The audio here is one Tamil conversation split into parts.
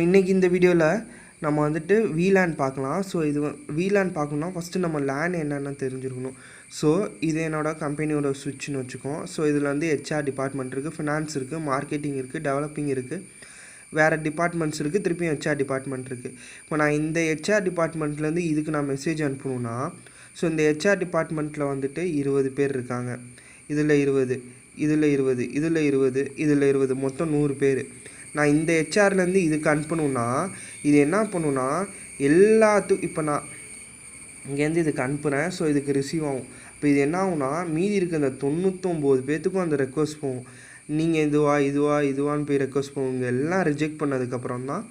இன்றைக்கி இந்த வீடியோவில் நம்ம வந்துட்டு VLAN பார்க்கலாம். ஸோ இது VLAN பார்க்கணுன்னா ஃபஸ்ட்டு நம்ம LAN என்னென்னு தெரிஞ்சுருக்கணும். ஸோ இது என்னோடய கம்பெனியோட சுவிட்ச்னு வச்சுக்கோம். ஸோ இதில் வந்து HR டிபார்ட்மெண்ட் இருக்குது, ஃபினான்ஸ் இருக்குது, மார்க்கெட்டிங் இருக்குது, டெவலப்பிங் இருக்குது, வேறு டிபார்ட்மெண்ட்ஸ் இருக்குது, திருப்பியும் HR டிபார்ட்மெண்ட் இருக்குது. இப்போ நான் இந்த HR டிபார்ட்மெண்ட்லேருந்து இதுக்கு நான் மெசேஜ் அனுப்பணுன்னா, ஸோ இந்த HR டிபார்ட்மெண்ட்டில் வந்துட்டு 20 பேர் இருக்காங்க. இதில் 20, இதில் 20, இதில் 20, இதில் 20, மொத்தம் 100 பேர். நான் இந்த ஹெச்ஆர்லேருந்து இதுக்கு அனுப்பணுன்னா இது என்ன பண்ணுன்னா எல்லாத்துக்கும் இப்போ நான் இங்கேருந்து இதுக்கு அனுப்புகிறேன். ஸோ இதுக்கு ரிசீவ் ஆகும். இப்போ இது என்ன ஆகும்னா மீதி இருக்க அந்த 99 பேர்த்துக்கும் அந்த ரெக்வஸ்ட் போகும். நீங்கள் இதுவான்னு போய் ரெக்வஸ்ட் போகுங்க. எல்லாம் ரிஜெக்ட் பண்ணதுக்கப்புறம் தான்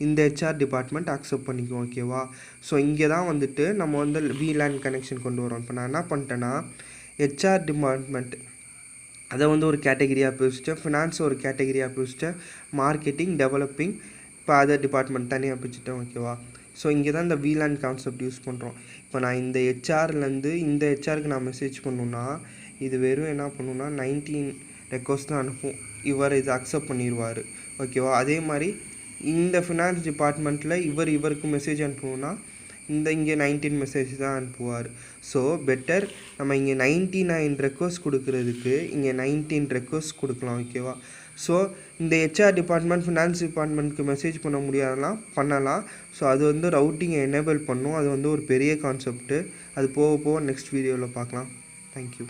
இந்த ஹெச்ஆர் டிபார்ட்மெண்ட் அக்செப்ட் பண்ணிக்குவோம். ஓகேவா? ஸோ இங்கே தான் வந்துட்டு நம்ம வந்து VLAN கனெக்ஷன் கொண்டு வரோம். இப்போ நான் என்ன பண்ணிட்டேன்னா ஹெச்ஆர் டிபார்ட்மெண்ட் அதை வந்து ஒரு கேட்டகிரியாக பிரிச்சுட்டேன், ஃபினான்ஸ் ஒரு கேட்டகிரியாக பிரிச்சுட்டேன், மார்க்கெட்டிங், டெவலப்பிங் இப்போ அதர் டிபார்ட்மெண்ட் தனியாக பிரிச்சுட்டேன். ஓகேவா? ஸோ இங்கே தான் இந்த VLAN கான்செப்ட் யூஸ் பண்ணுறோம். இப்போ நான் இந்த ஹெச்ஆர்லேருந்து இந்த ஹெச்ஆருக்கு நான் மெசேஜ் பண்ணணுன்னா இது வெறும் என்ன பண்ணுன்னா 19 ரெக்வஸ்ட் தான் அனுப்பும். இவர் இதை அக்செப்ட் பண்ணிடுவார். ஓகேவா? அதே மாதிரி இந்த ஃபினான்ஸ் டிபார்ட்மெண்ட்டில் இவருக்கு மெசேஜ் அனுப்பணுன்னா இங்கே 19 மெசேஜ் தான் அனுப்புவார். ஸோ பெட்டர் நம்ம இங்கே 99 ரெக்வஸ்ட் கொடுக்குறதுக்கு இங்கே 19 ரெக்வஸ்ட் கொடுக்கலாம். ஓகேவா? ஸோ இந்த HR டிபார்ட்மெண்ட், ஃபினான்ஸ் டிபார்ட்மெண்ட்டுக்கு மெசேஜ் பண்ண முடியாதெல்லாம் பண்ணலாம். ஸோ அது வந்து ரவுட்டிங்கை எனேபிள் பண்ணும். அது வந்து ஒரு பெரிய கான்செப்ட்டு. அது போக நெக்ஸ்ட் வீடியோவில் பார்க்கலாம். தேங்க்யூ.